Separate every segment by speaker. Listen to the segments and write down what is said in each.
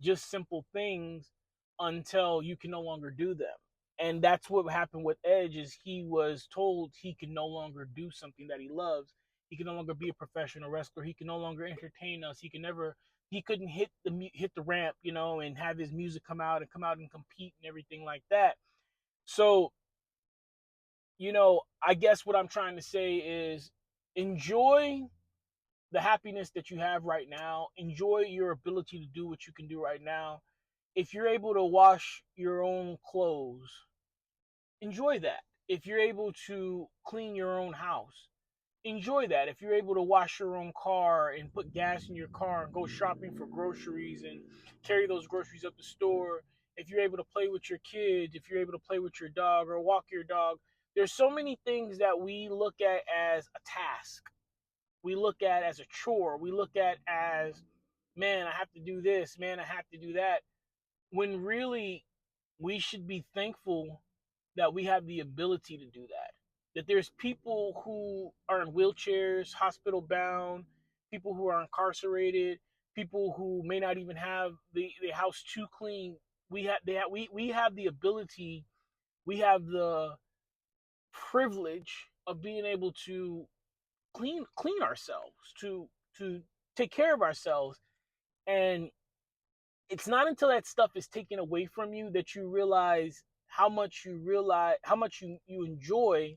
Speaker 1: just simple things until you can no longer do them. And that's what happened with Edge is he was told he can no longer do something that he loves. He can no longer be a professional wrestler. He can no longer entertain us. He couldn't hit the ramp, and have his music come out and compete and everything like that. So, I guess what I'm trying to say is enjoy the happiness that you have right now. Enjoy your ability to do what you can do right now. If you're able to wash your own clothes, enjoy that. If you're able to clean your own house, enjoy that. If you're able to wash your own car and put gas in your car and go shopping for groceries and carry those groceries up the store, if you're able to play with your kids, if you're able to play with your dog or walk your dog, there's so many things that we look at as a task. We look at as a chore. We look at as, man, I have to do this, man, I have to do that. When really we should be thankful that we have the ability to do that. That there's people who are in wheelchairs, hospital bound, people who are incarcerated, people who may not even have the house to clean. We have the ability, we have the privilege of being able to clean ourselves, to take care of ourselves. And it's not until that stuff is taken away from you that you realize how much you enjoy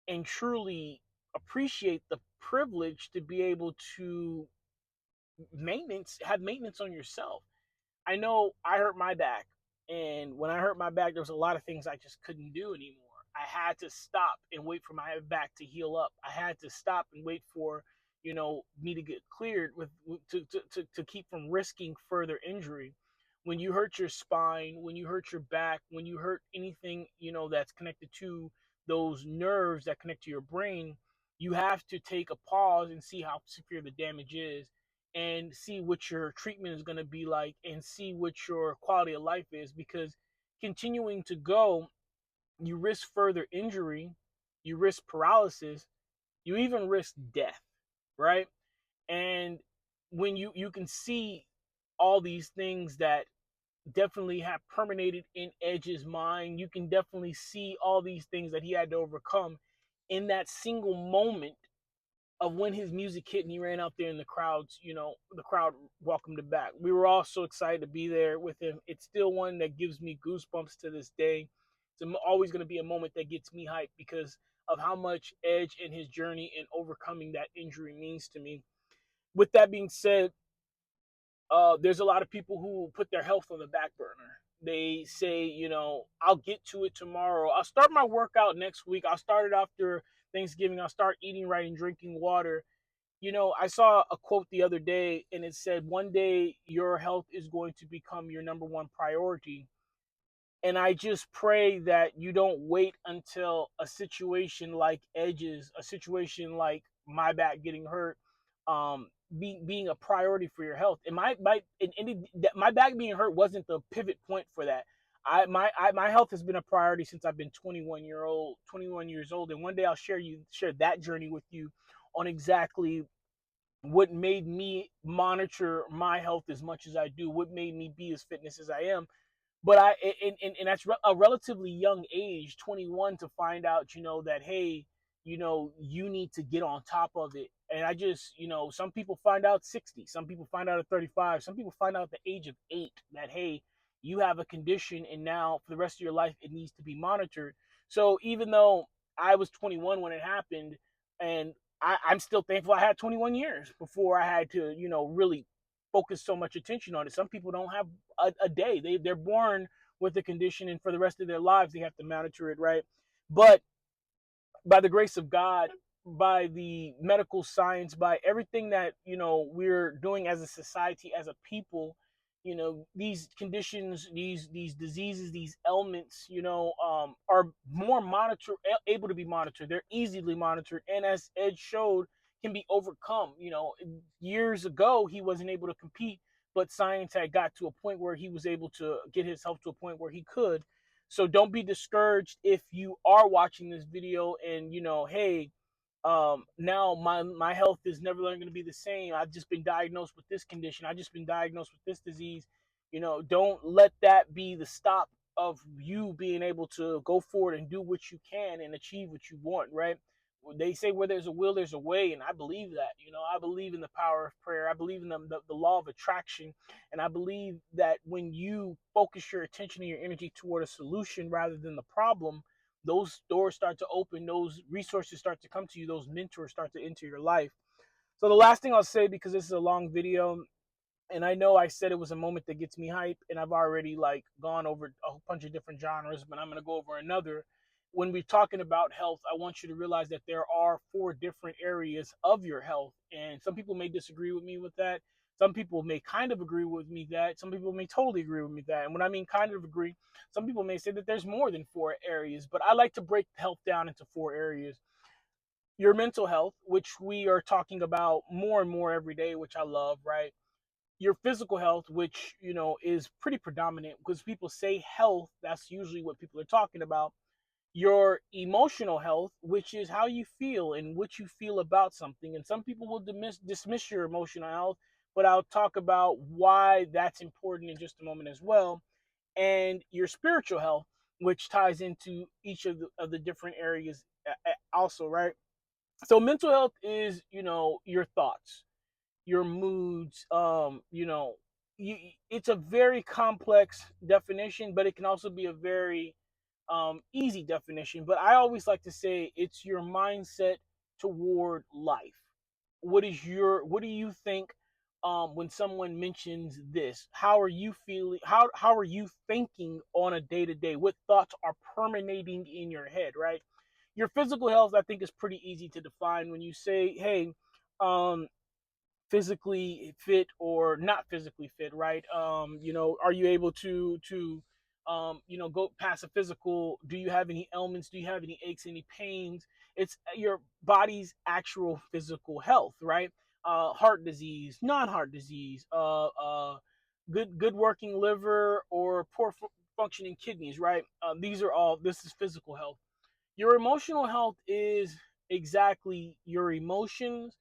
Speaker 1: and truly appreciate the privilege to be able to have maintenance on yourself. I know I hurt my back, and when I hurt my back, there was a lot of things I just couldn't do anymore. I had to stop and wait for my back to heal up. I had to stop and wait for me to get cleared to keep from risking further injury. When you hurt your spine, when you hurt your back, when you hurt anything that's connected to those nerves that connect to your brain, you have to take a pause and see how severe the damage is and see what your treatment is going to be like and see what your quality of life is, because continuing to go, you risk further injury, you risk paralysis, you even risk death, right? And when you can see all these things that definitely have permeated in Edge's mind, you can definitely see all these things that he had to overcome in that single moment of when his music hit and he ran out there and the crowd welcomed him back. We were all so excited to be there with him. It's still one that gives me goosebumps to this day. It's always going to be a moment that gets me hyped because of how much Edge and his journey in overcoming that injury means to me. With that being said, there's a lot of people who put their health on the back burner. They say, I'll get to it tomorrow. I'll start my workout next week. I'll start it after Thanksgiving. I'll start eating right and drinking water. I saw a quote the other day and it said, one day your health is going to become your number one priority. And I just pray that you don't wait until a situation like Edge's, a situation like my back getting hurt, being a priority for your health. And my back being hurt wasn't the pivot point for that. My health has been a priority since I've been 21 years old. And one day I'll share that journey with you on exactly what made me monitor my health as much as I do, what made me be as fitness as I am. But and that's a relatively young age, 21, to find out, that, hey, you need to get on top of it. And I just, some people find out 60, some people find out at 35, some people find out at the age of 8 that, hey, you have a condition and now for the rest of your life, it needs to be monitored. So even though I was 21 when it happened, and I'm still thankful I had 21 years before I had to, really focus so much attention on it. Some people don't have a day. They're born with the condition, and for the rest of their lives, they have to monitor it, right? But by the grace of God, by the medical science, by everything that we're doing as a society, as a people, these conditions, these diseases, these ailments, are able to be monitored. They're easily monitored, and as Ed showed, can be overcome. Years ago he wasn't able to compete, but science had got to a point where he was able to get his health to a point where he could. So don't be discouraged if you are watching this video and hey, now my health is never going to be the same. I've just been diagnosed with this condition. I've just been diagnosed with this disease. Don't let that be the stop of you being able to go forward and do what you can and achieve what you want, right? They say where there's a will, there's a way, and I believe that. I believe in the power of prayer. I believe in the law of attraction, and I believe that when you focus your attention and your energy toward a solution rather than the problem, those doors start to open, those resources start to come to you, those mentors start to enter your life. So the last thing I'll say, because this is a long video, and I know I said it was a moment that gets me hype, and I've already like gone over a whole bunch of different genres, but I'm going to go over another. When we're talking about health, I want you to realize that there are 4 different areas of your health, and some people may disagree with me with that. Some people may kind of agree with me that. Some people may totally agree with me that. And when I mean kind of agree, some people may say that there's more than 4 areas, but I like to break health down into 4 areas. Your mental health, which we are talking about more and more every day, which I love, right? Your physical health, which is pretty predominant because people say health, that's usually what people are talking about. Your emotional health, which is how you feel and what you feel about something, and some people will dismiss your emotional health, but I'll talk about why that's important in just a moment as well. And your spiritual health, which ties into each of the different areas also, right? So mental health is your thoughts, your moods. It's a very complex definition, but it can also be a very easy definition. But I always like to say it's your mindset toward life. What do you think when someone mentions this? How are you feeling? How are you thinking on a day to day? What thoughts are permeating in your head, right? Your physical health, I think, is pretty easy to define when you say, hey, um, physically fit or not physically fit, right? Are you able to go past a physical? Do you have any ailments? Do you have any aches, any pains? It's your body's actual physical health, right? Heart disease, non-heart disease, good working liver or poor functioning kidneys, right? This is physical health. Your emotional health is exactly your emotions,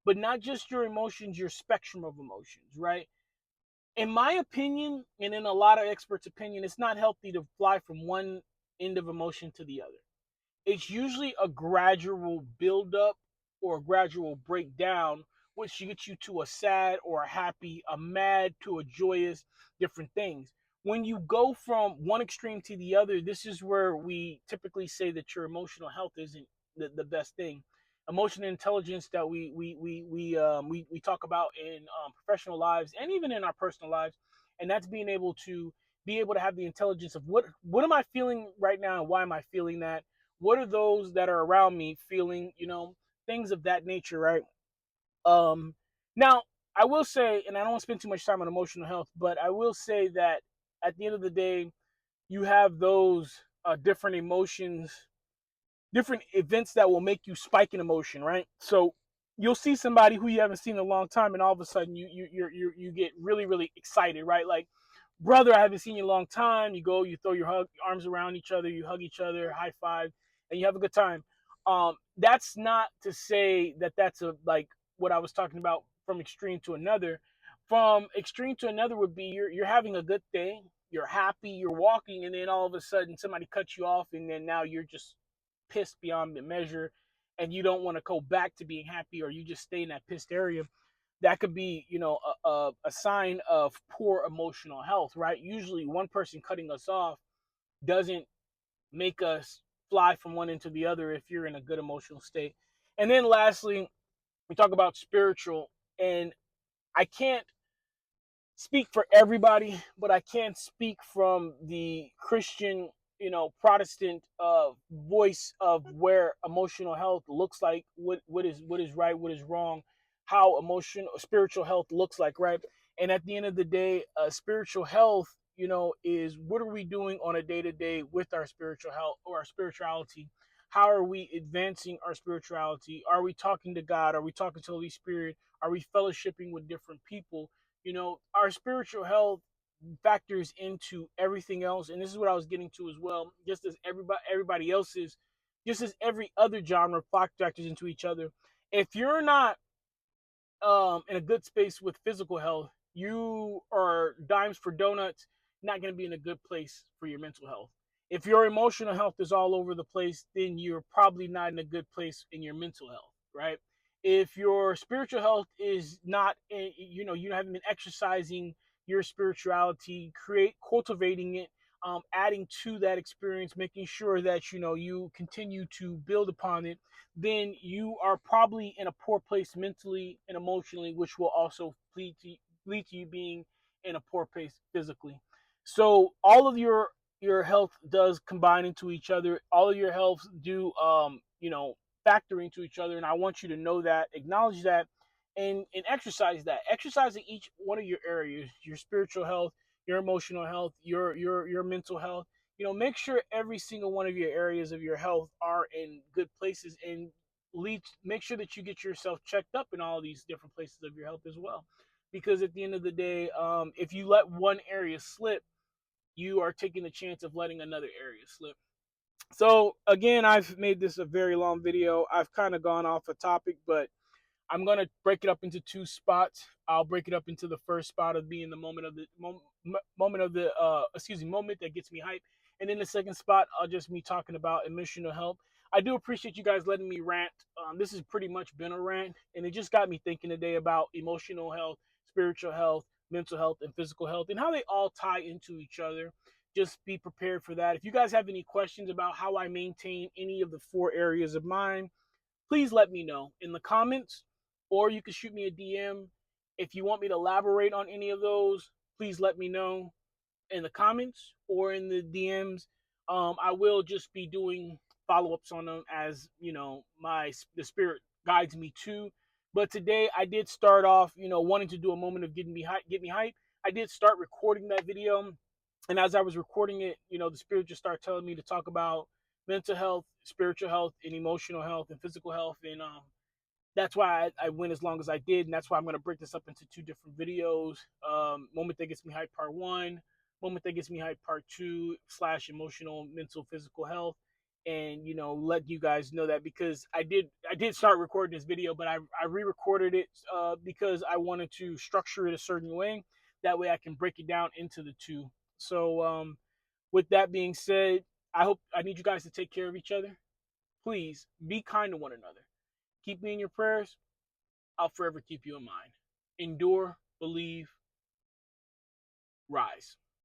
Speaker 1: but not just your emotions, your spectrum of emotions, right? In my opinion, and in a lot of experts' opinion, it's not healthy to fly from one end of emotion to the other. It's usually a gradual buildup or a gradual breakdown, which gets you to a sad or a happy, a mad to a joyous, different things. When you go from one extreme to the other, this is where we typically say that your emotional health isn't the best thing. Emotional intelligence that we talk about in professional lives and even in our personal lives, and that's being able to have the intelligence of what am I feeling right now and why am I feeling that. What are those that are around me feeling, things of that nature, right? um Now, I will say, and I don't want to spend too much time on emotional health, but I will say that at the end of the day, you have those different emotions, different events that will make you spike in emotion, right? So you'll see somebody who you haven't seen in a long time, and all of a sudden you get really really excited, right? Like, brother, I haven't seen you in a long time. You go, you throw your arms around each other, you hug each other, high five, and you have a good time. That's not to say that that's a like what I was talking about from extreme to another. From extreme to another would be you're having a good day, you're happy, you're walking, and then all of a sudden somebody cuts you off, and then now you're just pissed beyond the measure, and you don't want to go back to being happy, or you just stay in that pissed area. That could be, a sign of poor emotional health, right? Usually one person cutting us off doesn't make us fly from one end to the other if you're in a good emotional state. And then lastly, we talk about spiritual, and I can't speak for everybody, but I can speak from the Christian, Protestant voice of where emotional health looks like, what is right, what is wrong, how emotional spiritual health looks like, right? And at the end of the day, spiritual health, is what are we doing on a day to day with our spiritual health or our spirituality? How are we advancing our spirituality? Are we talking to God? Are we talking to the Holy Spirit? Are we fellowshipping with different people? Our spiritual health factors into everything else, and this is what I was getting to as well. Just as everybody else's, just as every other genre factors into each other. If you're not in a good space with physical health, you are dying rhymes for donuts, not going to be in a good place for your mental health. If your emotional health is all over the place, then you're probably not in a good place in your mental health, right? If your spiritual health is not, you haven't been exercising your spirituality, cultivating it, adding to that experience, making sure that you continue to build upon it, then you are probably in a poor place mentally and emotionally, which will also lead to you being in a poor place physically. So all of your health does combine into each other. All of your health do factor into each other, and I want you to know that, acknowledge that, and exercise that. Exercising each one of your areas, your spiritual health, your emotional health, your mental health. Make sure every single one of your areas of your health are in good places, and make sure that you get yourself checked up in all these different places of your health as well. Because at the end of the day, if you let one area slip, you are taking the chance of letting another area slip. So again, I've made this a very long video. I've kind of gone off a topic, but I'm gonna break it up into two spots. I'll break it up into the first spot of being the moment that gets me hype, and then the second spot, I'll just be talking about emotional health. I do appreciate you guys letting me rant. This has pretty much been a rant, and it just got me thinking today about emotional health, spiritual health, mental health, and physical health, and how they all tie into each other. Just be prepared for that. If you guys have any questions about how I maintain any of the four areas of mine, please let me know in the comments, or you can shoot me a DM. If you want me to elaborate on any of those, please let me know in the comments or in the DMs. I will just be doing follow-ups on them as the spirit guides me to. But today I did start off, wanting to do a moment of get me hype. I did start recording that video, and as I was recording it, the spirit just started telling me to talk about mental health, spiritual health, and emotional health, and physical health, and that's why I went as long as I did, and that's why I'm going to break this up into two different videos. Moment that gets me hyped, part one. Moment that gets me hyped, part two / emotional, mental, physical health, and let you guys know that, because I did start recording this video, but I re-recorded it because I wanted to structure it a certain way. That way I can break it down into the two. So with that being said, I need you guys to take care of each other. Please be kind to one another. Keep me in your prayers. I'll forever keep you in mind. Endure, believe, rise.